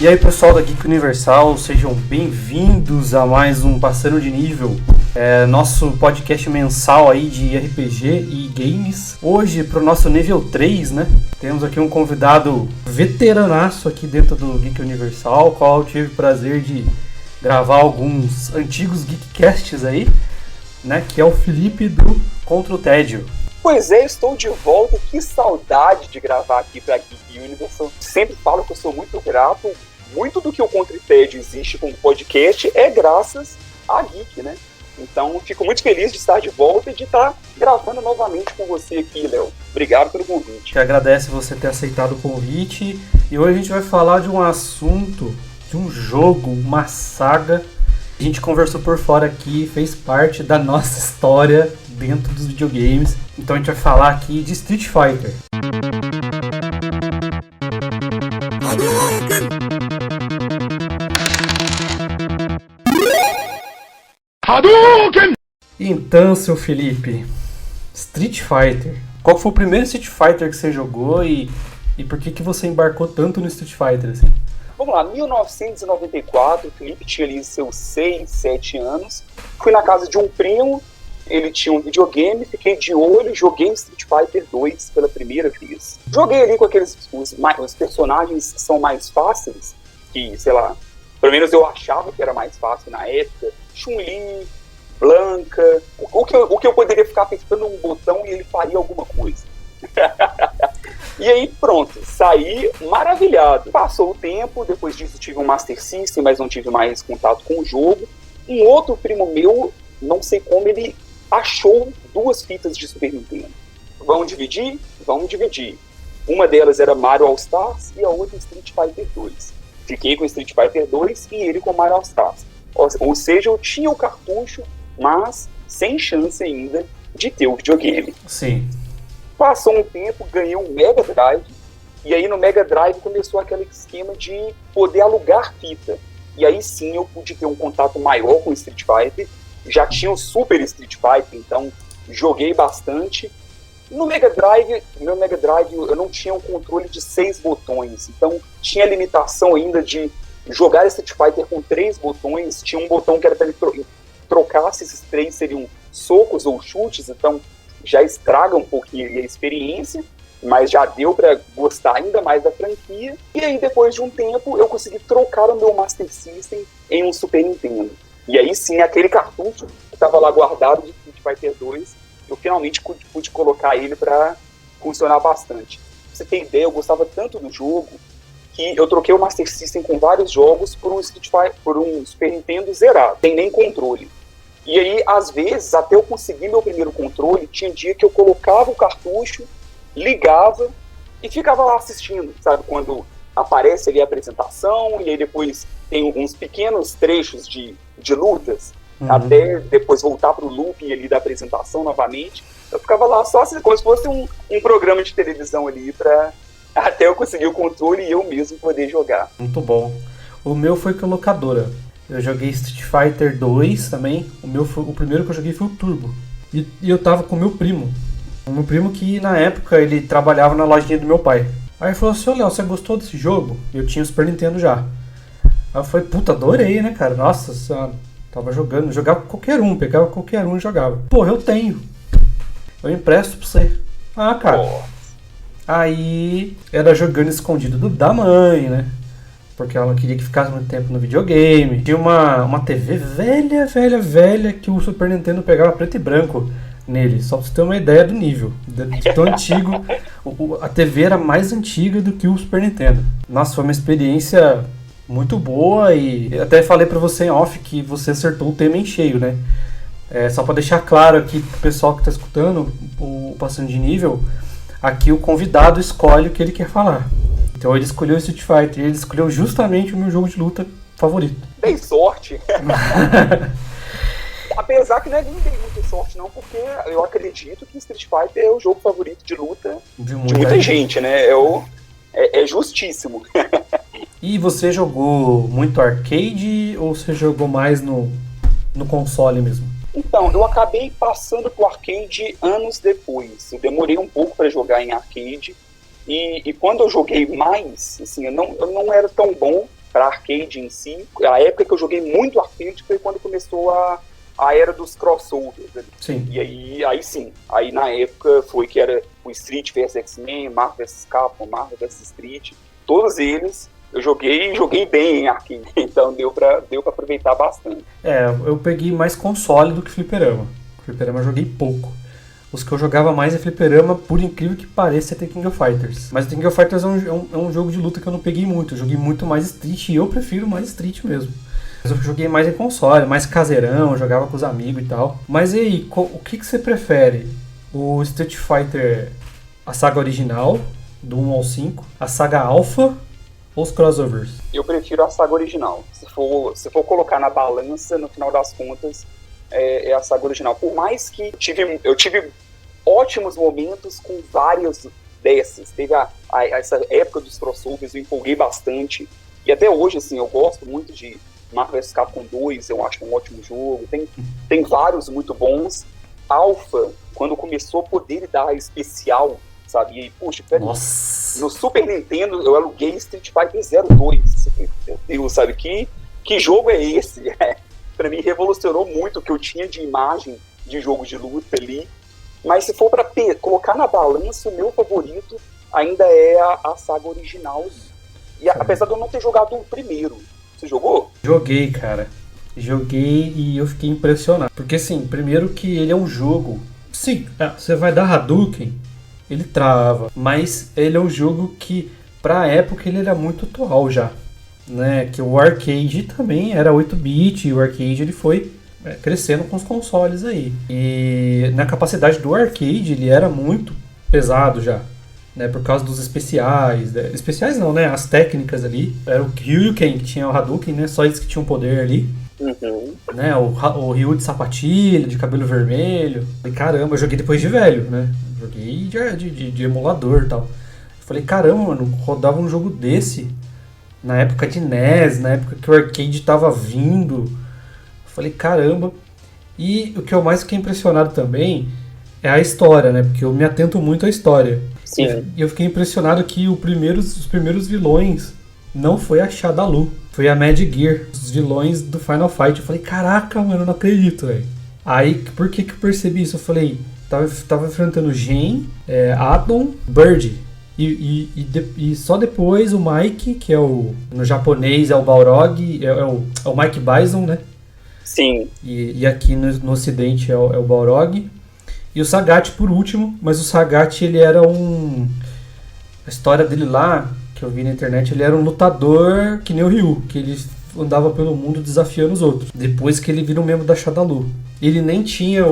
E aí pessoal da Geek Universal, sejam bem-vindos a mais um Passando de Nível, nosso podcast mensal aí de RPG e games. Hoje pro nosso nível 3, né, temos aqui um convidado veteranaço aqui dentro do Geek Universal, qual eu tive o prazer de gravar alguns antigos Geekcasts aí, né, que é o Felipe do Contra o Tédio. Pois é, estou de volta, que saudade de gravar aqui para a Geek Universal. Sempre falo que eu sou muito grato. Muito do que o Contra o Tédio existe como podcast é graças à Geek, né? Então, fico muito feliz de estar de volta e de estar gravando novamente com você aqui, Léo. Obrigado pelo convite. Que agradece você ter aceitado o convite. E hoje a gente vai falar de um assunto, de um jogo, uma saga. A gente conversou por fora aqui, fez parte da nossa história dentro dos videogames. Então a gente vai falar aqui de Street Fighter. Então, seu Felipe, Street Fighter. Qual foi o primeiro Street Fighter que você jogou e por que você embarcou tanto no Street Fighter assim? Vamos lá, 1994, o Felipe tinha ali seus 6, 7 anos. Fui na casa de um primo, ele tinha um videogame, fiquei de olho, joguei Street Fighter 2 pela primeira vez. Joguei ali com aqueles os personagens que são mais fáceis, que, sei lá, pelo menos eu achava que era mais fácil na época. Chun-Li, Blanca, o que eu poderia ficar apertando um botão e ele faria alguma coisa. E aí pronto, saí maravilhado. Passou o tempo, depois disso tive um Master System, mas não tive mais contato com o jogo. Um outro primo meu, não sei como, ele achou 2 fitas de Super Nintendo. Vamos dividir? Vamos dividir. Uma delas era Mario All Stars e a outra Street Fighter 2. Fiquei com Street Fighter 2 e ele com Mario All Stars. Ou seja, eu tinha o cartucho, mas sem chance ainda de ter o videogame. Sim. Passou um tempo, ganhei um Mega Drive, e aí no Mega Drive começou aquele esquema de poder alugar fita. E aí sim eu pude ter um contato maior com o Street Fighter. Já tinha o Super Street Fighter, então joguei bastante. No Mega Drive, meu Mega Drive, eu não tinha um controle de 6 botões, então tinha limitação ainda de jogar Street Fighter com 3 botões. Tinha um botão que era para ele trocar se esses 3 seriam socos ou chutes, então já estraga um pouquinho a experiência, mas já deu para gostar ainda mais da franquia. E aí, depois de um tempo, eu consegui trocar o meu Master System em um Super Nintendo. E aí sim, aquele cartucho que estava lá guardado de Street Fighter 2, eu finalmente pude colocar ele para funcionar bastante. Pra você ter ideia, eu gostava tanto do jogo que eu troquei o Master System com vários jogos por um Super Nintendo zerado, sem nem controle. E aí, às vezes, até eu conseguir meu primeiro controle, tinha dia que eu colocava o cartucho, ligava e ficava lá assistindo, sabe? Quando aparece ali a apresentação e aí depois tem uns pequenos trechos de lutas, até depois voltar para o looping ali da apresentação novamente. Eu ficava lá só como se fosse um programa de televisão ali para até eu conseguir o controle e eu mesmo poder jogar. Muito bom. O meu foi com locadora. Eu joguei Street Fighter 2 também. O primeiro que eu joguei foi o Turbo. E eu tava com o meu primo. O meu primo que na época ele trabalhava na lojinha do meu pai. Aí ele falou assim: ô Léo, você gostou desse jogo? Eu tinha o Super Nintendo já. Aí eu falei: puta, adorei, né, cara? Nossa senhora. Tava jogando, jogava qualquer um, pegava qualquer um e jogava. Pô, eu tenho. Eu empresto pra você. Ah, cara. Aí era jogando escondido da mãe, né? Porque ela não queria que ficasse muito tempo no videogame. Tinha uma TV velha, que o Super Nintendo pegava preto e branco nele. Só pra você ter uma ideia do nível. De tão antigo. A TV era mais antiga do que o Super Nintendo. Nossa, foi uma experiência muito boa e até falei pra você em off que você acertou o tema em cheio, né? Só pra deixar claro aqui pro pessoal que tá escutando o Passando de Nível, aqui o convidado escolhe o que ele quer falar. Então ele escolheu o Street Fighter, ele escolheu justamente o meu jogo de luta favorito. Dei sorte. Apesar que não é nem dei muita sorte não, porque eu acredito que Street Fighter é o jogo favorito de luta de muita gente, né? É justíssimo. E você jogou muito arcade ou você jogou mais no console mesmo? Então, eu acabei passando pro arcade anos depois. Eu demorei um pouco para jogar em arcade. E quando eu joguei mais, assim, eu não era tão bom para arcade em si. A época que eu joguei muito arcade foi quando começou a era dos crossovers. Sim. E aí sim, aí na época foi que era o Street vs X-Men, Marvel vs Capcom, Marvel vs Street, todos eles eu joguei bem em arcade, então deu pra aproveitar bastante. Eu peguei mais console do que fliperama. Fliperama eu joguei pouco. Os que eu jogava mais é fliperama, por incrível que pareça, é The King of Fighters. Mas The King of Fighters é um jogo de luta que eu não peguei muito. Eu joguei muito mais Street e eu prefiro mais Street mesmo. Mas eu joguei mais em console, mais caseirão, jogava com os amigos e tal. Mas e aí, o que você prefere? O Street Fighter, a saga original, do 1 ao 5, a saga Alpha ou os crossovers? Eu prefiro a saga original. Se for colocar na balança, no final das contas, é a saga original. Por mais que eu tive ótimos momentos com várias dessas. Teve essa época dos crossovers, eu empolguei bastante. E até hoje, assim, eu gosto muito de Marvel vs Capcom 2, eu acho um ótimo jogo. Tem vários muito bons. Alpha, quando começou a poder dar especial, sabe? E, puxa, no Super Nintendo eu aluguei Street Fighter 02. Meu Deus, sabe? Que jogo é esse? Pra mim revolucionou muito o que eu tinha de imagem de jogo de luta ali. Mas se for pra colocar na balança, o meu favorito ainda é a saga original. E apesar de eu não ter jogado o primeiro. Você jogou? Joguei, cara. Joguei e eu fiquei impressionado. Porque, assim, primeiro que ele é um jogo... Sim, você vai dar Hadouken, ele trava. Mas ele é um jogo que, pra época, ele era muito atual já. Né? Que o arcade também era 8-bit. E o arcade ele foi crescendo com os consoles aí. E na capacidade do arcade, ele era muito pesado já. Né, por causa dos especiais. Especiais não, né? As técnicas ali. Era o Ryu e o Ken que tinha o Hadouken, né? Só eles que tinham poder ali. Uhum. Né, o Ryu de sapatilha, de cabelo vermelho. Falei, caramba, eu joguei depois de velho, né? Joguei de emulador e tal. Falei, caramba, mano, rodava um jogo desse na época de NES, na época que o arcade tava vindo. Falei, caramba. E o que eu mais fiquei impressionado também é a história, né? Porque eu me atento muito à história. Sim. E eu fiquei impressionado que os primeiros vilões não foi a Shadalu, foi a Mad Gear, os vilões do Final Fight. Eu falei, caraca, mano, eu não acredito, velho. Aí, por que eu percebi isso? Eu falei, tava enfrentando Gen, Adam, Bird. E só depois o Mike, que é no japonês é o Balrog, é o Mike Bison, né? Sim. E aqui no ocidente é o Balrog. E o Sagat por último, mas o Sagat ele era a história dele lá, que eu vi na internet, ele era um lutador que nem o Ryu, que ele andava pelo mundo desafiando os outros. Depois que ele vira um membro da Shadalu. Ele nem tinha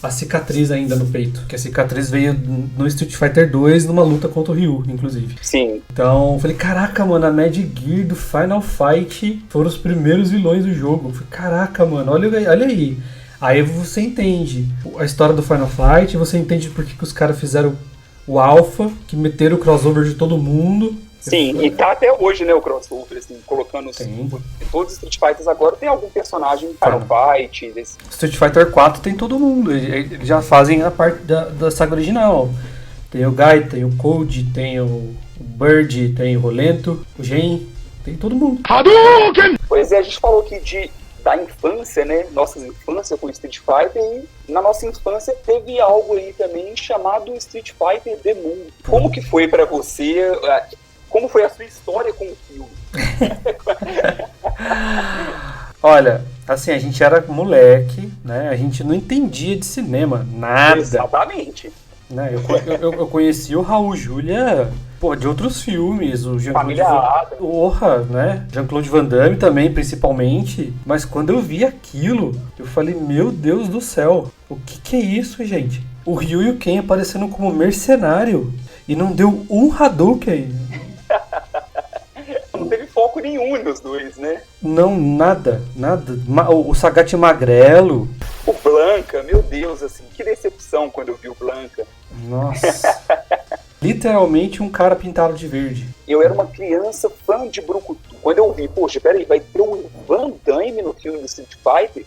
a cicatriz ainda no peito, que a cicatriz veio no Street Fighter 2 numa luta contra o Ryu, inclusive. Sim. Então, eu falei, caraca, mano, a Mad Gear do Final Fight foram os primeiros vilões do jogo. Eu falei, caraca, mano, olha aí. Aí você entende a história do Final Fight, você entende por que os caras fizeram o Alpha, que meteram o crossover de todo mundo. Sim, e tá até hoje, né, o crossover, assim, colocando todos os Street Fighters agora tem algum personagem Final Fight. Street Fighter 4 tem todo mundo, eles já fazem a parte da saga original. Tem o Guy, tem o Code, tem o Bird, tem o Rolento, o Gen, tem todo mundo. Hadouken! Pois é, a gente falou aqui da infância, né? Nossa infância com Street Fighter, e na nossa infância teve algo aí também chamado Street Fighter The Moon. Como que foi pra você? Como foi a sua história com o filme? Olha, assim, a gente era moleque, né? A gente não entendia de cinema, nada. Exatamente. Né? Eu conheci o Raul Julia, de outros filmes, o Jean-Claude né? Jean-Claude Van Damme também, principalmente. Mas quando eu vi aquilo, eu falei, meu Deus do céu, o que é isso, gente? O Ryu e o Ken aparecendo como mercenário e não deu um Hadouken. Não teve foco nenhum nos dois, né? Não, nada. O Sagat magrelo. O Blanca, meu Deus, assim, que decepção quando eu vi o Blanca. Nossa. Literalmente um cara pintado de verde. Eu era uma criança fã de Brucutu. Quando eu vi, poxa, peraí, vai ter o Van Damme no filme do Street Fighter?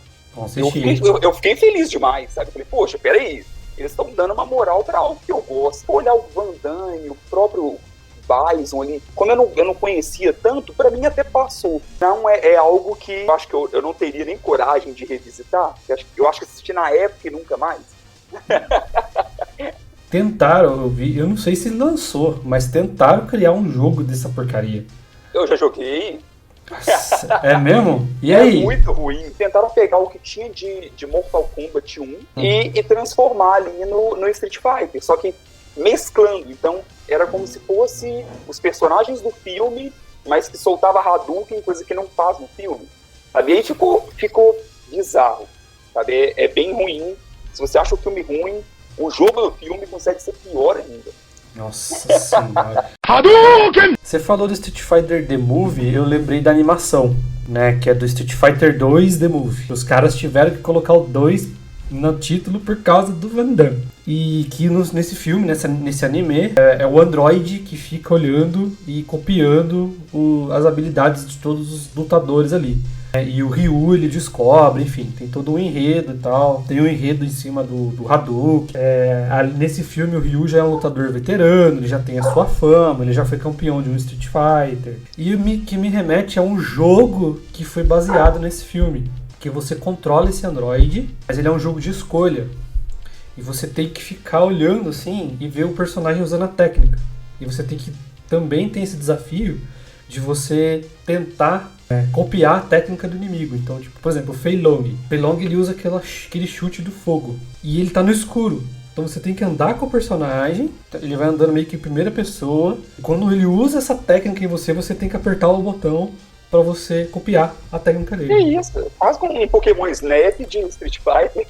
Eu fiquei feliz demais, sabe? Eu falei, poxa, peraí, eles estão dando uma moral pra algo que eu gosto. Olhar o Van Damme, o próprio Bison ali, como eu não conhecia tanto, pra mim até passou. Não é algo que eu acho que eu não teria nem coragem de revisitar. Eu acho que assisti na época e nunca mais. Tentaram, eu não sei se lançou, mas tentaram criar um jogo dessa porcaria. Eu já joguei. É mesmo? E aí? É muito ruim. Tentaram pegar o que tinha de Mortal Kombat 1 e transformar ali no Street Fighter, só que mesclando. Então era como se fosse os personagens do filme, mas que soltava Hadouken, coisa que não faz no filme. Sabe? E aí ficou bizarro. Sabe? É bem ruim. Se você acha o filme ruim, o jogo do filme consegue ser pior ainda. Nossa senhora. Hadouken! Você falou do Street Fighter The Movie, eu lembrei da animação, né? Que é do Street Fighter 2 The Movie. Os caras tiveram que colocar o 2 no título por causa do Van Damme. E que nesse filme, nesse anime, é o androide que fica olhando e copiando as habilidades de todos os lutadores ali. E o Ryu, ele descobre, enfim, tem todo um enredo e tal. Tem um enredo em cima do Hadouken. Nesse filme, o Ryu já é um lutador veterano, ele já tem a sua fama, ele já foi campeão de um Street Fighter. E que me remete a um jogo que foi baseado nesse filme. Que você controla esse androide, mas ele é um jogo de escolha. E você tem que ficar olhando assim e ver o personagem usando a técnica. E você também tem esse desafio de você tentar copiar a técnica do inimigo. Então, tipo, por exemplo, o Fei Long. O Fei Long, ele usa aquele chute do fogo. E ele tá no escuro. Então você tem que andar com o personagem. Ele vai andando meio que em primeira pessoa. Quando ele usa essa técnica em você, você tem que apertar o botão pra você copiar a técnica dele. Que isso? Quase como um Pokémon Snap de Street Fighter.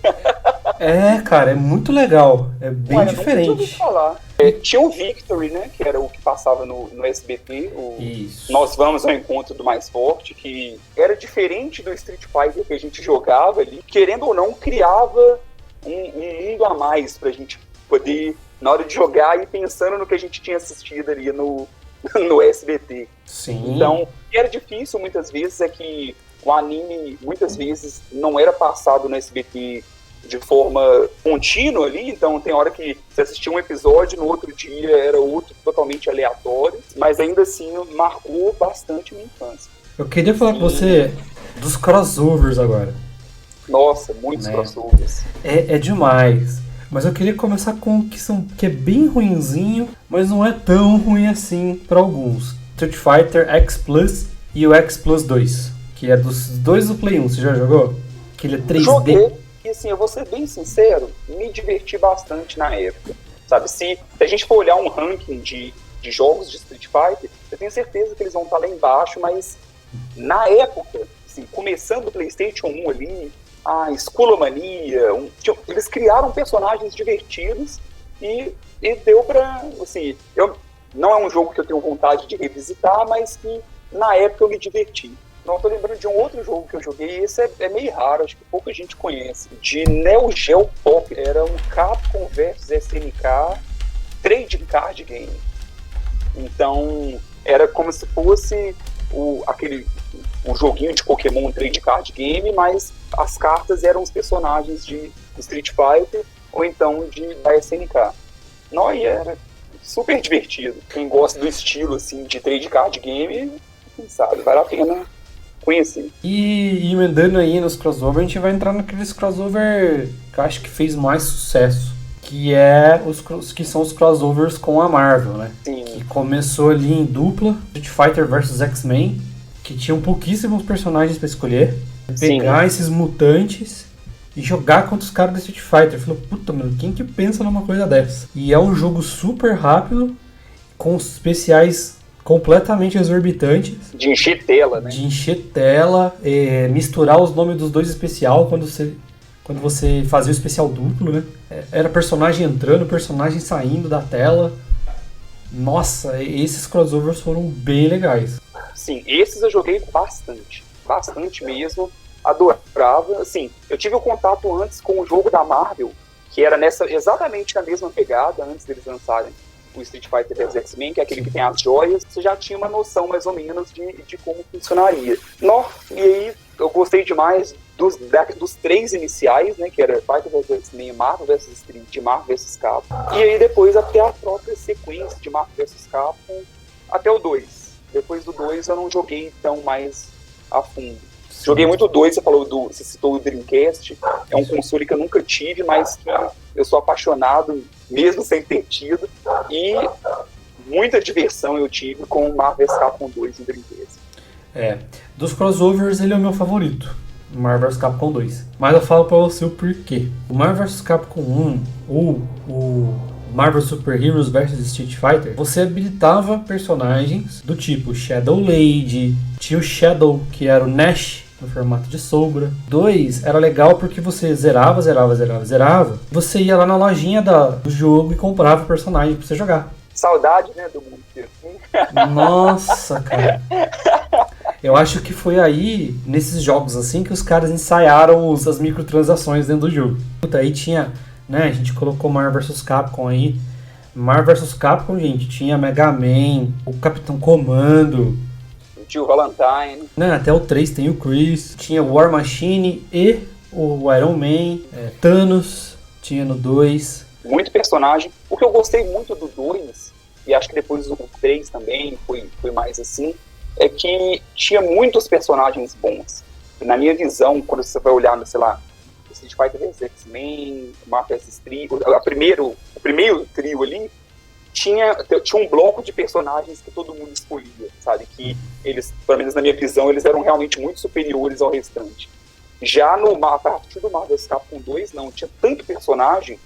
Cara, é muito legal. É bem diferente. Nunca ouvi falar. Tinha o Victory, né? Que era o que passava no SBT. Isso. Nós Vamos ao Encontro do Mais Forte, que era diferente do Street Fighter que a gente jogava ali. Querendo ou não, criava um mundo a mais pra gente poder, na hora de jogar, ir pensando no que a gente tinha assistido ali no SBT. Sim. Então, o que era difícil muitas vezes é que o anime muitas vezes não era passado no SBT de forma contínua ali, então tem hora que você assistia um episódio, no outro dia era outro totalmente aleatório, mas ainda assim marcou bastante minha infância. Eu queria falar com você dos crossovers agora. Nossa, muitos crossovers. É demais. Mas eu queria começar com que é bem ruinzinho, mas não é tão ruim assim para alguns. Street Fighter X Plus e o X Plus 2, que é dos dois do Play 1. Você já jogou? Que ele é 3D. Joguei, e assim, eu vou ser bem sincero, me diverti bastante na época. Sabe, se a gente for olhar um ranking de jogos de Street Fighter, eu tenho certeza que eles vão estar lá embaixo, mas na época, assim, começando o PlayStation 1 ali, a Skullomania, eles criaram personagens divertidos e deu pra, assim, não é um jogo que eu tenho vontade de revisitar, mas que na época eu me diverti. Não tô lembrando de um outro jogo que eu joguei, esse é meio raro, acho que pouca gente conhece, de Neo Geo Pocket. Era um Capcom vs SNK Trade Card Game. Então era como se fosse um joguinho de Pokémon Trade Card Game, mas as cartas eram os personagens de Street Fighter ou então da SNK. Não, e era super divertido. Quem gosta do estilo assim, de Trade Card Game, quem sabe, vale a pena conhecer. E emendando aí nos crossover, a gente vai entrar naqueles crossover que eu acho que fez mais sucesso, que que são os crossovers com a Marvel, né? Sim. Que começou ali em dupla, Street Fighter vs X-Men, que tinham pouquíssimos personagens pra escolher. Pegar esses mutantes e jogar contra os caras do Street Fighter. Falou, puta, mano, quem que pensa numa coisa dessa? E é um jogo super rápido, com especiais completamente exorbitantes. De encher tela, né? De encher tela, misturar os nomes dos dois especial quando você fazia o especial duplo, né? Era personagem entrando, personagem saindo da tela. Nossa, esses crossovers foram bem legais. Sim, esses eu joguei bastante mesmo, adorava. Assim, eu tive o contato antes com o jogo da Marvel, que era exatamente na mesma pegada, antes deles lançarem o Street Fighter vs X-Men, que é aquele que tem as joias. Você já tinha uma noção mais ou menos de como funcionaria. E aí eu gostei demais dos três iniciais, né, que era Fighter vs X-Men, Marvel vs Street, Marvel vs Capcom. E aí depois até a própria sequência de Marvel vs Capcom, até o 2. Depois do 2 eu não joguei tão mais a fundo. Joguei muito o 2, você citou o Dreamcast, é um console que eu nunca tive, mas que eu sou apaixonado, mesmo sem ter tido, e muita diversão eu tive com o Marvel's Capcom 2 e Dreamcast. Dos crossovers ele é o meu favorito, o Marvel's Capcom 2. Mas eu falo pra você o porquê. O Marvel's Capcom 1, ou o Marvel Super Heroes vs Street Fighter, você habilitava personagens do tipo Shadow Lady, tinha o Shadow, que era o Nash, no formato de sombra. 2 era legal porque você zerava. Você ia lá na lojinha do jogo e comprava o personagem pra você jogar. Saudade, né, do mundo assim. Nossa, cara. Eu acho que foi aí, nesses jogos assim, que os caras ensaiaram as microtransações dentro do jogo. Aí tinha, né, a gente colocou Marvel vs Capcom aí. Marvel vs Capcom, gente, tinha Mega Man, o Capitão Comando, Tio Valentine. Né, até o 3 tem o Chris, tinha o War Machine e o Iron Man, Thanos, tinha no 2. Muito personagem. O que eu gostei muito do 2, e acho que depois do 3 também foi mais assim, é que tinha muitos personagens bons. Na minha visão, quando você vai olhar, sei lá, o Street Fighter vs X-Men, o Marvel vs Trio, o primeiro trio ali, tinha um bloco de personagens que todo mundo escolhia, sabe? Que eles, pelo menos na minha visão, eles eram realmente muito superiores ao restante. Já a partir do Marvel's Capcom 2, não, tinha tanto personagem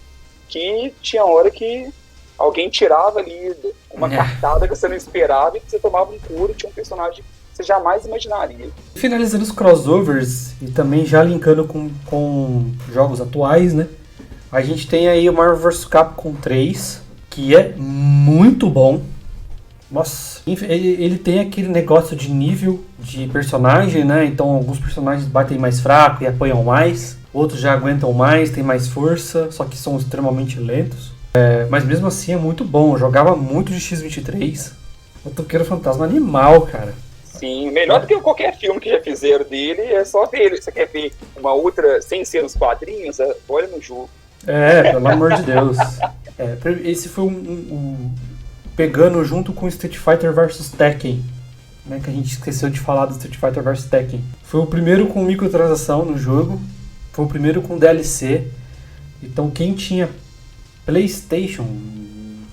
que tinha hora que alguém tirava ali uma cartada que você não esperava e que você tomava um couro e tinha um personagem que você jamais imaginaria. Finalizando os crossovers e também já linkando com jogos atuais, né? A gente tem aí o Marvel vs Capcom 3, que é muito bom. Nossa, ele tem aquele negócio de nível de personagem, né? Então alguns personagens batem mais fraco e apanham mais, outros já aguentam mais, têm mais força, só que são extremamente lentos. Mas mesmo assim é muito bom. Eu jogava muito de X-23. O Toqueiro Fantasma animal, cara. Sim, melhor do que qualquer filme que já fizeram dele, é só ver ele. Você quer ver uma outra sem ser nos quadrinhos? Olha no jogo. Pelo amor de Deus. Esse foi pegando junto com Street Fighter vs Tekken, né, que a gente esqueceu de falar do Street Fighter vs Tekken. Foi o primeiro com microtransação no jogo, foi o primeiro com DLC. Então quem tinha PlayStation,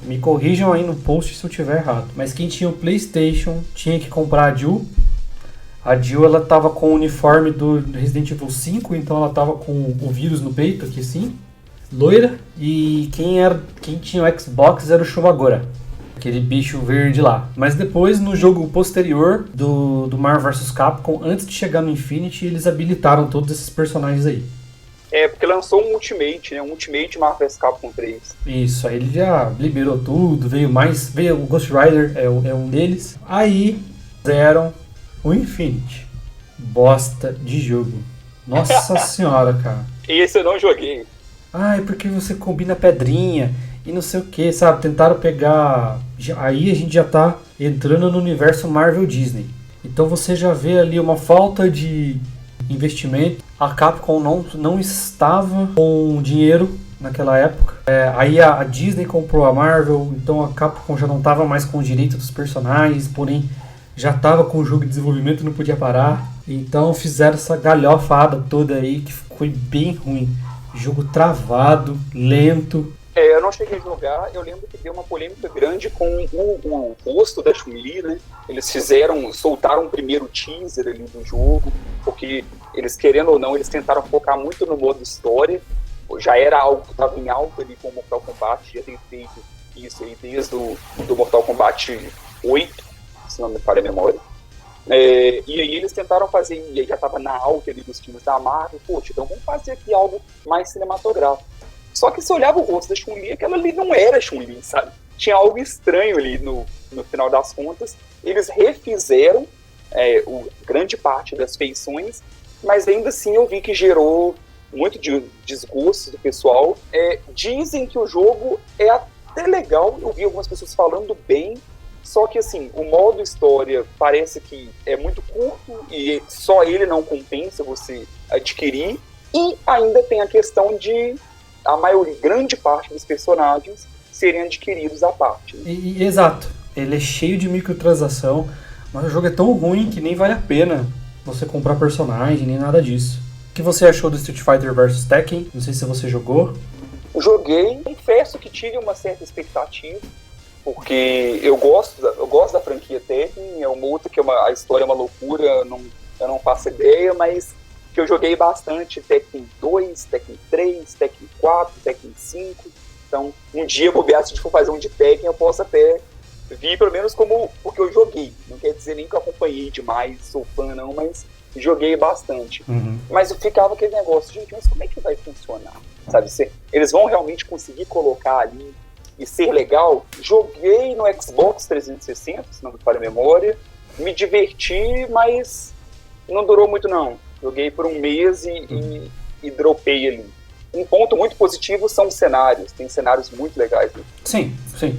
me corrijam aí no post se eu estiver errado, mas quem tinha o PlayStation tinha que comprar a Jill. A Jill, ela tava com o uniforme do Resident Evil 5, então ela tava com o vírus no peito, aqui assim, loira. E quem tinha o Xbox era o Shobagora, aquele bicho verde lá. Mas depois, no jogo posterior do Marvel vs Capcom, antes de chegar no Infinity, eles habilitaram todos esses personagens aí. Porque lançou um Ultimate, né? Um Ultimate Marvel vs Capcom 3. Isso, aí ele já liberou tudo, veio o Ghost Rider, é um deles. Aí, fizeram o Infinity. Bosta de jogo. Nossa senhora, cara. Esse eu não joguei. Porque você combina pedrinha e não sei o que, sabe? Tentaram pegar... Aí a gente já tá entrando no universo Marvel Disney. Então você já vê ali uma falta de investimento. A Capcom não estava com dinheiro naquela época. Aí a Disney comprou a Marvel, então a Capcom já não estava mais com o direito dos personagens, porém já estava com o jogo de desenvolvimento e não podia parar. Então fizeram essa galhofada toda aí que foi bem ruim. Jogo travado, lento. Eu não cheguei a jogar, eu lembro que deu uma polêmica grande com o rosto da Chun-Li, né? Eles soltaram o primeiro teaser ali do jogo, porque eles, querendo ou não, eles tentaram focar muito no modo história. Já era algo que estava em alta ali com o Mortal Kombat, já tem feito isso aí desde do Mortal Kombat 8, se não me falha a memória. E aí eles tentaram fazer, e aí já estava na alta ali dos times da Marvel, poxa, então vamos fazer aqui algo mais cinematográfico. Só que se olhava o rosto da Chun-Li, aquela ali não era Chun-Li, sabe? Tinha algo estranho ali no final das contas. Eles refizeram grande parte das feições, mas ainda assim eu vi que gerou muito desgosto do pessoal. Dizem que o jogo é até legal, eu vi algumas pessoas falando bem, só que assim, o modo história parece que é muito curto e só ele não compensa você adquirir, e ainda tem a questão de grande parte dos personagens serem adquiridos à parte. Exato. ele é cheio de microtransação, mas o jogo é tão ruim que nem vale a pena você comprar personagem, nem nada disso. O que você achou do Street Fighter vs Tekken? Não sei se você jogou. Joguei, confesso que tive uma certa expectativa, porque eu gosto da franquia Tekken, é uma outra que a história é uma loucura, eu não faço ideia, mas que eu joguei bastante Tekken 2, Tekken 3, Tekken 4, Tekken 5, então um dia, bobear, se a gente for fazer um de Tekken, eu posso até vir pelo menos porque eu joguei, não quer dizer nem que eu acompanhei demais, sou fã não, mas joguei bastante. Mas eu ficava aquele negócio, gente, mas como é que vai funcionar? Sabe, eles vão realmente conseguir colocar ali e ser legal? Joguei no Xbox 360, se não me falha a memória, me diverti, mas não durou muito não. Joguei por um mês e dropei ali. Um ponto muito positivo são os cenários, tem cenários muito legais. Né? Sim,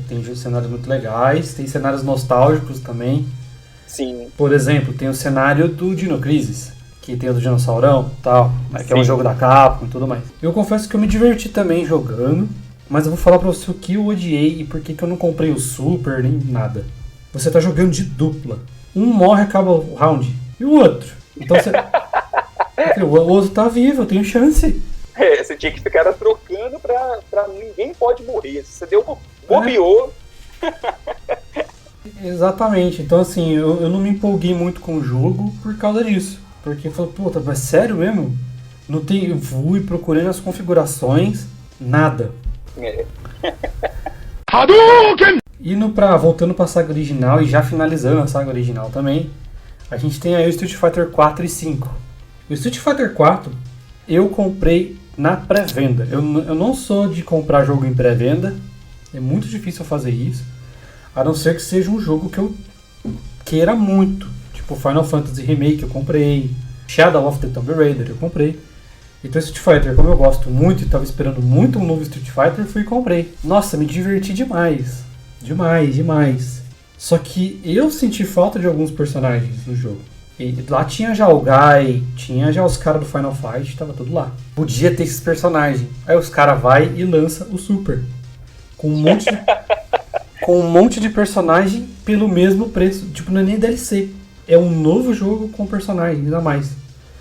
tem cenários muito legais, tem cenários nostálgicos também. Sim. Por exemplo, tem o cenário do Dino Crisis, que tem o do dinossaurão e tal, né, que é um jogo da Capcom e tudo mais. Eu confesso que eu me diverti também jogando, mas eu vou falar pra você o que eu odiei e por que eu não comprei o Super nem nada. Você tá jogando de dupla. Um morre, acaba o round, e o outro. Então você... o outro tá vivo, eu tenho chance. Você tinha que ficar trocando pra ninguém pode morrer. Se você deu bobeou... Exatamente, então assim, eu não me empolguei muito com o jogo por causa disso. Porque eu falei, puta, mas sério mesmo? Não tem, eu fui procurando as configurações, nada. Voltando pra saga original e já finalizando a saga original também, a gente tem aí o Street Fighter 4 e 5. O Street Fighter 4 eu comprei na pré-venda. Eu não sou de comprar jogo em pré-venda, é muito difícil fazer isso, a não ser que seja um jogo que eu queira muito. Tipo Final Fantasy Remake eu comprei, Shadow of the Tomb Raider eu comprei. Então Street Fighter, como eu gosto muito e estava esperando muito um novo Street Fighter, fui e comprei. Nossa, me diverti demais. Demais. Só que eu senti falta de alguns personagens no jogo. E lá tinha já o Guy, tinha já os caras do Final Fight, tava tudo lá. Podia ter esses personagens. Aí os caras vai e lança o Super. Com um monte de personagem pelo mesmo preço. Tipo, não é nem DLC. É um novo jogo com personagens a mais.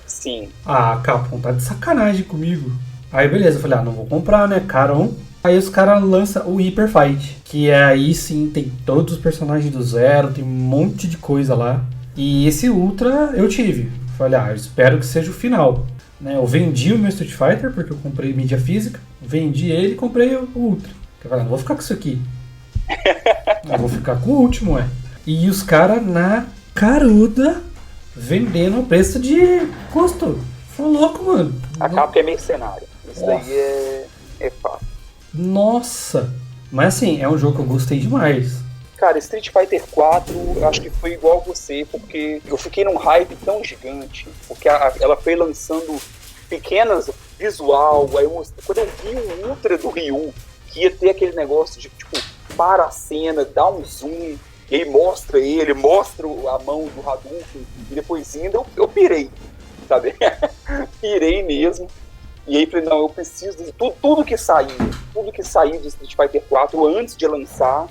Sim. Ah, Capcom tá de sacanagem comigo. Aí beleza, eu falei, não vou comprar, né, carão. Aí os caras lançam o Hyper Fight, que é aí sim, tem todos os personagens do zero, tem um monte de coisa lá. E esse Ultra eu tive. Falei, eu espero que seja o final. Né, eu vendi o meu Street Fighter, porque eu comprei mídia física, vendi ele e comprei o Ultra. Eu falei, não vou ficar com isso aqui. Eu vou ficar com o último, E os caras na caruda vendendo a preço de custo. Foi louco, mano. A Capcom é mercenária. Isso daí é fato. Nossa! Mas assim, é um jogo que eu gostei demais. Cara, Street Fighter 4, eu acho que foi igual você, porque eu fiquei num hype tão gigante, porque ela foi lançando pequenas visual, aí quando eu vi o Ultra do Ryu, que ia ter aquele negócio de, tipo, para a cena, dá um zoom, e aí mostra a mão do Hadouken, e depois indo, eu pirei, sabe? Pirei mesmo. E aí falei, não, eu preciso de tudo que saiu de Street Fighter 4 antes de lançar.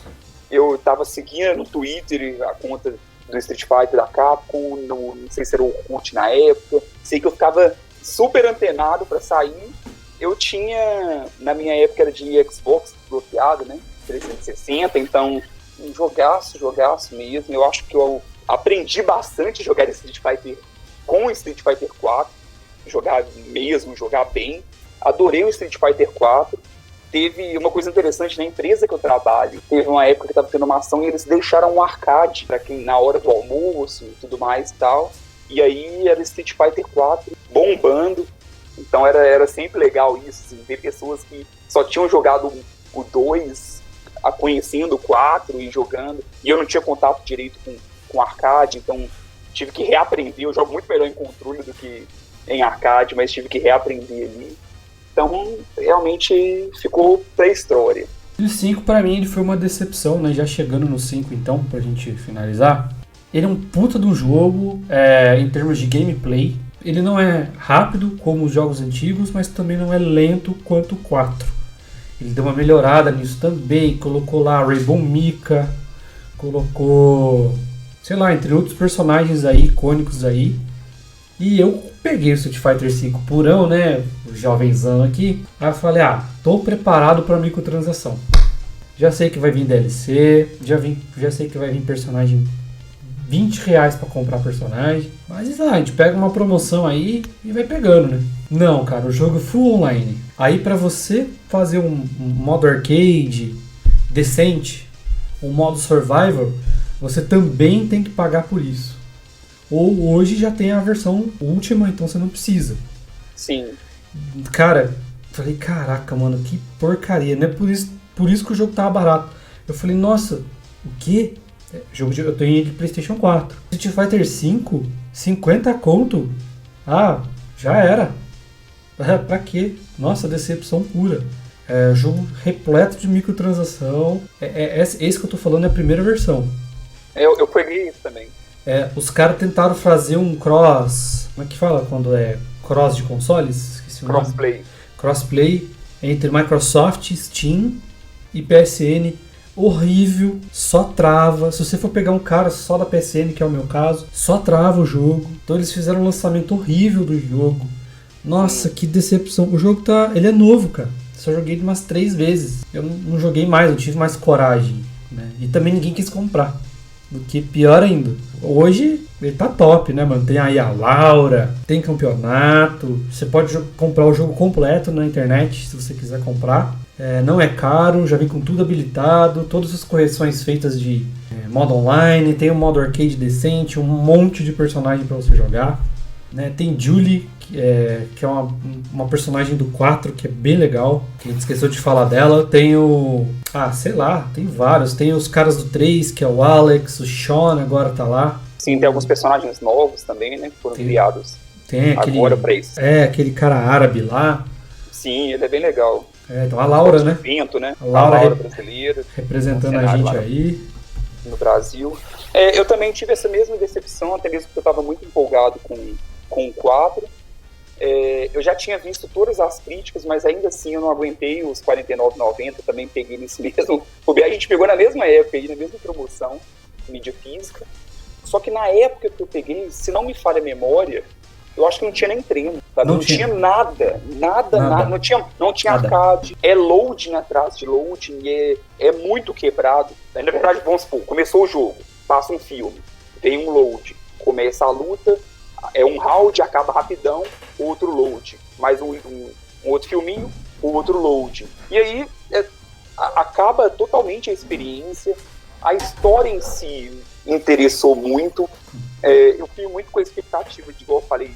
Eu tava seguindo no Twitter a conta do Street Fighter da Capcom, não sei se era o Orkut na época, sei que eu ficava super antenado pra sair. Eu tinha, na minha época era de Xbox bloqueado, né, 360, então um jogaço mesmo. Eu acho que eu aprendi bastante a jogar Street Fighter com o Street Fighter 4, jogar bem. Adorei o Street Fighter 4. Teve uma coisa interessante na empresa que eu trabalho. Teve uma época que estava tendo uma ação e eles deixaram um arcade para quem na hora do almoço e tudo mais e tal. E aí era Street Fighter 4 bombando. Então era sempre legal isso, assim, ver pessoas que só tinham jogado o 2, conhecendo o 4 e jogando. E eu não tinha contato direito com arcade, então tive que reaprender. Eu jogo muito melhor em controle do que em arcade, mas tive que reaprender ali. Então, realmente ficou pra história. E o 5, pra mim, ele foi uma decepção, né? Já chegando no 5, então, pra gente finalizar. Ele é um puta de um jogo, em termos de gameplay. Ele não é rápido como os jogos antigos, mas também não é lento quanto o 4. Ele deu uma melhorada nisso também, colocou lá Rainbow Mika, colocou, sei lá, entre outros personagens aí, icônicos aí. E eu peguei o Street Fighter V purão, né? O jovenzão aqui. Aí eu falei, tô preparado pra microtransação. Já sei que vai vir DLC, já sei que vai vir personagem R$20 pra comprar personagem. Mas a gente pega uma promoção aí e vai pegando, né? Não, cara, o jogo é full online. Aí pra você fazer um modo arcade decente, um modo survival, você também tem que pagar por isso. Ou hoje já tem a versão última, então você não precisa. Sim. Cara, falei, caraca, mano, que porcaria. Não é por isso que o jogo tava barato. Eu falei, nossa, o quê? Eu tenho de PlayStation 4. Street Fighter V, 50 conto? Já era. Pra quê? Nossa, decepção pura. Jogo repleto de microtransação. Esse que eu tô falando é a primeira versão. Eu peguei isso também. Os caras tentaram fazer um cross... Como é que fala quando é cross de consoles? Esqueci o nome. Crossplay. Crossplay entre Microsoft, Steam e PSN. Horrível, só trava. Se você for pegar um cara só da PSN, que é o meu caso, só trava o jogo. Então eles fizeram um lançamento horrível do jogo. Nossa, que decepção. O jogo ele é novo, cara. Só joguei ele umas 3 vezes. Eu não joguei mais, não tive mais coragem, né? E também ninguém quis comprar. Do que pior ainda. Hoje ele tá top, né, mano? Tem aí a Laura, tem campeonato. Você pode comprar o jogo completo na internet, se você quiser comprar. Não é caro, já vem com tudo habilitado, todas as correções feitas de modo online, tem um modo arcade decente, um monte de personagem para você jogar, né? Tem Julie, que é uma personagem do 4, que é bem legal, a gente esqueceu de falar dela. Tem sei lá, tem vários, tem os caras do 3, que é o Alex, o Sean agora tá lá. Sim, tem alguns personagens novos também, né, que foram criados agora pra isso. Aquele cara árabe lá. Sim, ele é bem legal. Então a Laura, né? Vento, né? A Laura brasileira. Representando a gente aí. No Brasil. Eu também tive essa mesma decepção, até mesmo porque eu estava muito empolgado com o 4. Eu já tinha visto todas as críticas, mas ainda assim eu não aguentei os R$ 49,90, também peguei nesse mesmo... A gente pegou na mesma época, na mesma promoção, mídia física. Só que na época que eu peguei, se não me falha a memória, eu acho que não tinha nem treino, sabe? Não tinha nada. Não tinha arcade. É loading atrás de loading, é muito quebrado. Na verdade, vamos supor, começou o jogo, passa um filme, vem um load, começa a luta, é um round, acaba rapidão, outro load, mais um outro filminho, outro load. E aí acaba totalmente a experiência, a história em si interessou muito. Eu fui muito com a expectativa de, igual eu falei,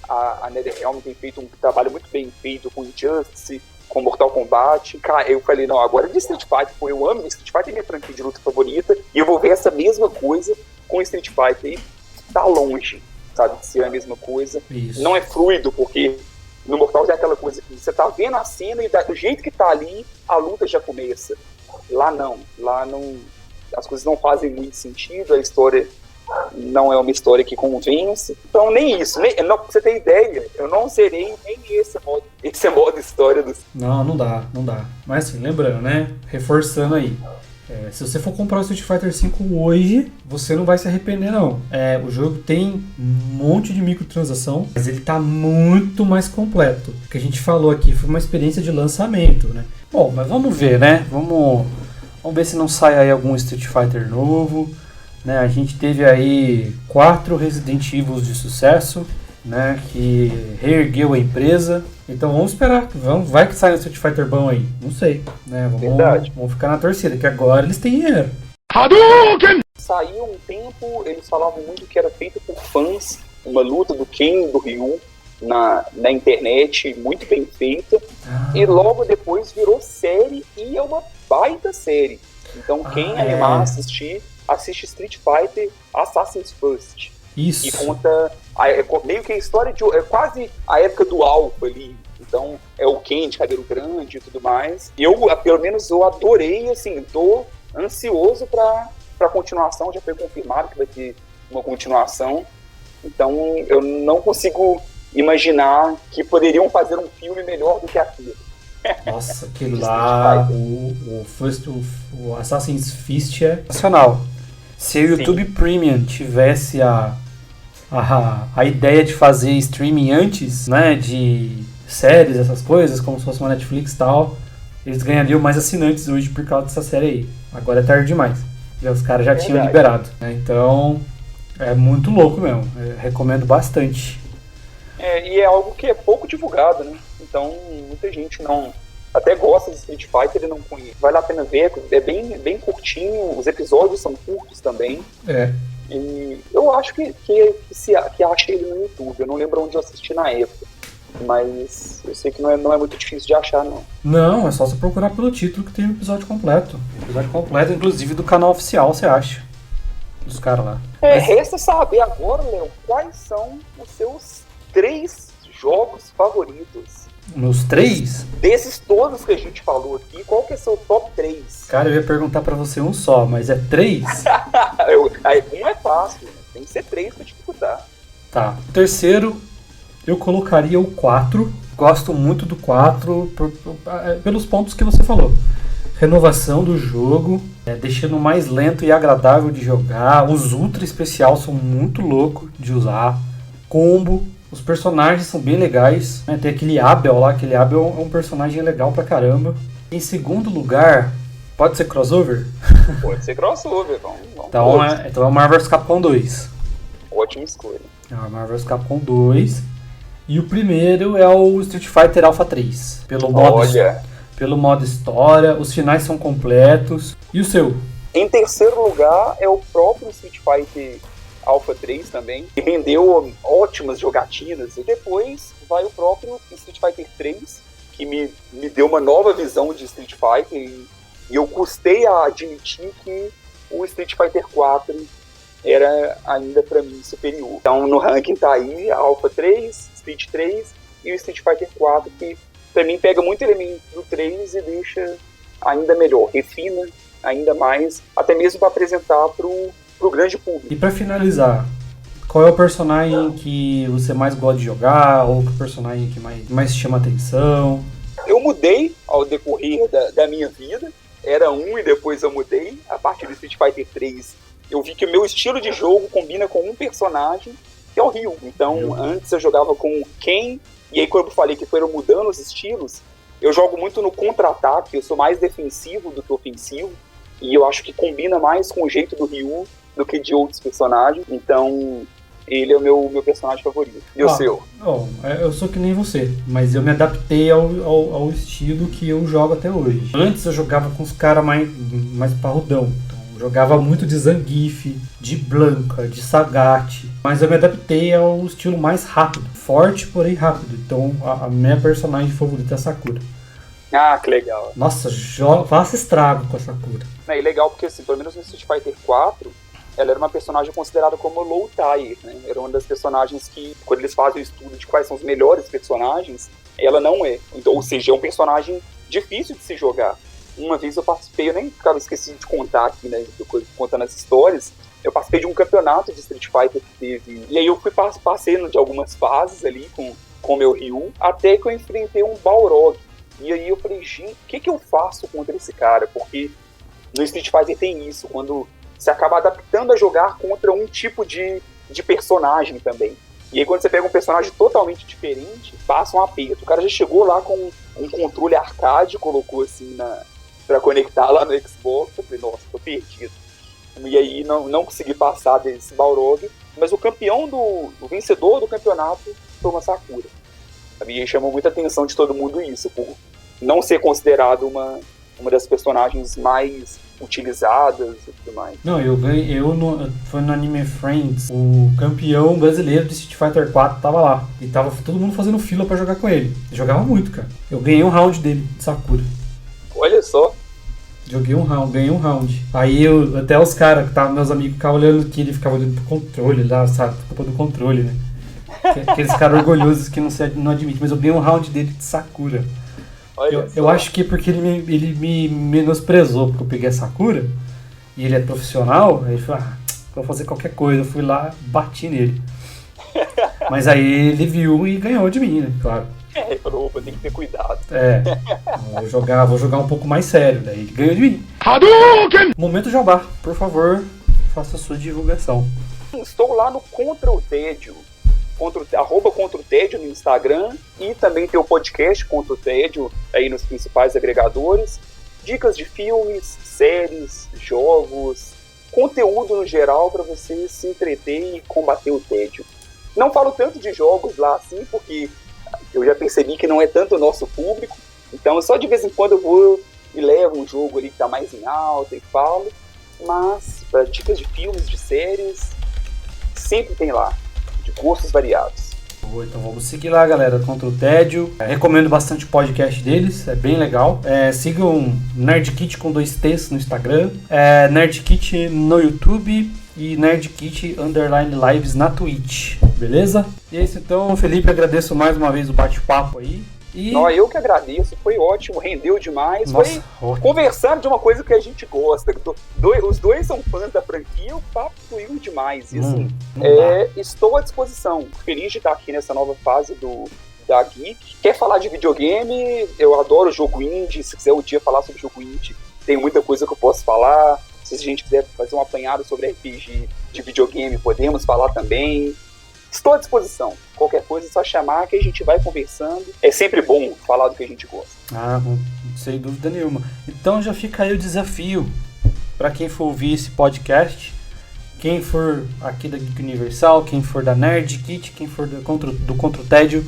a NetherRealm tem feito um trabalho muito bem feito com Injustice, com Mortal Kombat. Cara, eu falei, não, agora de Street Fighter, pô, eu amo Street Fighter, é minha franquia de luta favorita, e eu vou ver essa mesma coisa com Street Fighter. E tá longe, sabe, de ser a mesma coisa. Isso. Não é fluido, porque no Mortal já é aquela coisa que você tá vendo a cena e do jeito que tá ali, a luta já começa. Lá não, as coisas não fazem muito sentido, a história não é uma história que convence. Então nem isso, pra você ter ideia, eu não zerei nem esse modo história do... Não dá. Mas assim, lembrando, né, reforçando aí, se você for comprar o Street Fighter V hoje, você não vai se arrepender, não. O jogo tem um monte de microtransação, mas ele tá muito mais completo. O que a gente falou aqui foi uma experiência de lançamento, né? Bom, mas vamos ver, né? Vamos ver se não sai aí algum Street Fighter novo, né? A gente teve aí 4 Resident Evil de sucesso, né? Que reergueu a empresa. Então vamos esperar, vai que sai um Street Fighter bom aí, não sei, né? Vamos ficar na torcida, que agora eles têm dinheiro. Hadouken! Saiu um tempo, eles falavam muito que era feito por fãs, uma luta do Ken e do Ryu na internet, muito bem feita, e logo depois virou série, e é uma baita série. Então quem animar a assiste Street Fighter Assassin's First. Isso. E conta meio que a história de... É quase a época do Alpha ali. Então é o Ken de cabelo grande e tudo mais. E pelo menos eu adorei, assim, tô ansioso pra continuação. Já foi confirmado que vai ter uma continuação. Então eu não consigo imaginar que poderiam fazer um filme melhor do que aquilo. Nossa, aquele lá, o Assassin's Fist é nacional. Se o YouTube Premium tivesse a ideia de fazer streaming antes, né, de séries, essas coisas, como se fosse uma Netflix e tal, eles ganhariam mais assinantes hoje por causa dessa série aí. Agora é tarde demais. Os caras já tinham liberado, né? Então, é muito louco mesmo. Eu recomendo bastante. E é algo que é pouco divulgado, né? Então, muita gente não... Até gosta de Street Fighter e não conhece. Vale a pena ver, é bem curtinho, os episódios são curtos também. E eu acho que acha ele no YouTube. Eu não lembro onde eu assisti na época. Mas eu sei que não é muito difícil de achar, não. Não, é só você procurar pelo título que tem o episódio completo. Episódio completo, inclusive, do canal oficial, você acha. Dos caras lá. Resta saber agora, Léo, quais são os seus 3 jogos favoritos. Meus 3? Desses todos que a gente falou aqui, qual que é seu top 3? Cara, eu ia perguntar pra você um só, mas é 3? Um é fácil, tem que ser 3 pra dificultar. Tá. O terceiro, eu colocaria o 4. Gosto muito do 4 pelos pontos que você falou. Renovação do jogo, deixando mais lento e agradável de jogar. Os ultra especial são muito loucos de usar. Combo. Os personagens são bem legais, né? Tem aquele Abel lá, aquele Abel é um personagem legal pra caramba. Em segundo lugar, pode ser crossover? Pode ser crossover, vamos então é Marvel vs Capcom 2. Ótima escolha. É o Marvel vs Capcom 2. E o primeiro é o Street Fighter Alpha 3. Pelo modo história, os finais são completos. E o seu? Em terceiro lugar é o próprio Street Fighter Alpha 3 também, que rendeu ótimas jogatinas. E depois vai o próprio Street Fighter 3, que me deu uma nova visão de Street Fighter. E eu custei a admitir que o Street Fighter 4 era ainda pra mim superior. Então no ranking tá aí a Alpha 3, Street 3 e o Street Fighter 4, que pra mim pega muito elemento do 3 e deixa ainda melhor, refina ainda mais, até mesmo para apresentar pro grande público. E pra finalizar, qual é o personagem que você mais gosta de jogar, ou o personagem que mais chama atenção? Eu mudei ao decorrer da minha vida, era um e depois eu mudei. A partir do Street Fighter 3 eu vi que o meu estilo de jogo combina com um personagem, que é o Ryu. Então antes eu jogava com o Ken, e aí quando eu falei que foram mudando os estilos, eu jogo muito no contra-ataque, eu sou mais defensivo do que ofensivo, e eu acho que combina mais com o jeito do Ryu do que de outros personagens. Então ele é o meu personagem favorito. E o seu? Eu sou que nem você, mas eu me adaptei ao estilo que eu jogo até hoje. Antes eu jogava com os caras mais parrudão. Então, eu jogava muito de Zangief, de Blanka, de Sagat. Mas eu me adaptei ao estilo mais rápido. Forte, porém rápido. Então a minha personagem favorita é a Sakura. Ah, que legal. Nossa, faça estrago com a Sakura. É legal porque, assim, pelo menos no Street Fighter 4, ela era uma personagem considerada como low tier, né? Era uma das personagens que, quando eles fazem o estudo de quais são os melhores personagens, ela não é. Então, ou seja, é um personagem difícil de se jogar. Uma vez eu participei, eu nem esqueci de contar aqui, né? Contando as histórias, eu participei de um campeonato de Street Fighter que teve. E aí eu fui passando de algumas fases ali com o meu Ryu, até que eu enfrentei um Balrog. E aí eu falei, gente, o que eu faço contra esse cara? Porque no Street Fighter tem isso, quando você acaba adaptando a jogar contra um tipo de personagem também. E aí quando você pega um personagem totalmente diferente, passa um aperto. O cara já chegou lá com um controle arcade, colocou assim pra conectar lá no Xbox. Eu falei, nossa, tô perdido. E aí não consegui passar desse Balrog. Mas o campeão o vencedor do campeonato foi uma Sakura. E chamou muita atenção de todo mundo isso, por não ser considerado uma das personagens mais utilizadas e tudo mais. Não, foi no Anime Friends, o campeão brasileiro de Street Fighter 4 tava lá. E tava todo mundo fazendo fila pra jogar com ele. Eu jogava muito, cara. Eu ganhei um round dele, de Sakura. Olha só. Ganhei um round. Aí até os caras, meus amigos, ficavam olhando que ele ficava olhando pro controle lá, sabe? Culpa do controle, né? Aqueles caras orgulhosos que não admitem. Mas eu ganhei um round dele de Sakura. Eu acho que é porque ele me menosprezou, porque eu peguei a Sakura e ele é profissional, aí ele falou, vou fazer qualquer coisa. Eu fui lá, bati nele. Mas aí ele viu e ganhou de mim, né? Claro. Ele falou, opa, tem que ter cuidado. Vou jogar um pouco mais sério. Daí ele ganhou de mim. Momento Jabá, por favor, faça a sua divulgação. Estou lá no Contra o Tédio, @Contra o Tédio no Instagram, e também tem o podcast Contra o Tédio aí nos principais agregadores. Dicas de filmes, séries, jogos, conteúdo no geral para você se entreter e combater o tédio. Não falo tanto de jogos lá assim, porque eu já percebi que não é tanto o nosso público, então só de vez em quando eu vou e levo um jogo ali que tá mais em alta e falo, mas para dicas de filmes, de séries, sempre tem lá, de gostos variados. Então vamos seguir lá, galera, Contra o Tédio. Recomendo bastante o podcast deles, é bem legal. Sigam Nerdkit com 2 T's no Instagram, Nerdkit no YouTube e Nerdkit _lives na Twitch, beleza? E é isso então, Felipe, agradeço mais uma vez o bate-papo aí. Não, eu que agradeço, foi ótimo, rendeu demais. Nossa, foi conversar de uma coisa que a gente gosta. Os dois são fãs da franquia, o papo fluiu demais. E, assim, estou à disposição. Feliz de estar aqui nessa nova fase da Geek. Quer falar de videogame? Eu adoro jogo indie. Se quiser um dia falar sobre jogo indie, tem muita coisa que eu posso falar. Se a gente quiser fazer um apanhado sobre RPG de videogame, podemos falar também. Estou à disposição. Qualquer coisa é só chamar que a gente vai conversando. É sempre bom falar do que a gente gosta. Sem dúvida nenhuma. Então já fica aí o desafio para quem for ouvir esse podcast, quem for aqui da Geek Universal, quem for da Nerdkit, quem for do Contra o Tédio,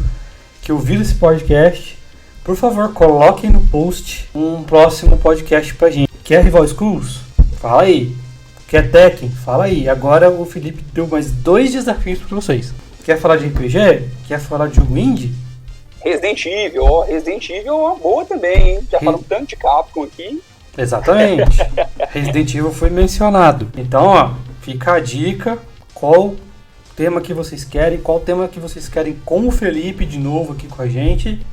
que ouvir esse podcast, por favor, coloquem no post um próximo podcast pra gente. Quer Rival Schools? Fala aí. Quer Tekken? Fala aí. Agora o Felipe deu mais 2 desafios para vocês. Quer falar de RPG? Quer falar de jogo indie? Resident Evil. Resident Evil é uma boa também, hein? Já falamos tanto de Capcom aqui. Exatamente. Resident Evil foi mencionado. Então, fica a dica. Qual tema que vocês querem? Qual tema que vocês querem com o Felipe de novo aqui com a gente?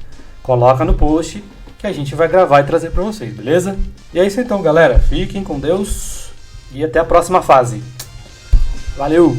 Coloca no post que a gente vai gravar e trazer para vocês, beleza? E é isso então, galera. Fiquem com Deus. E até a próxima fase. Valeu!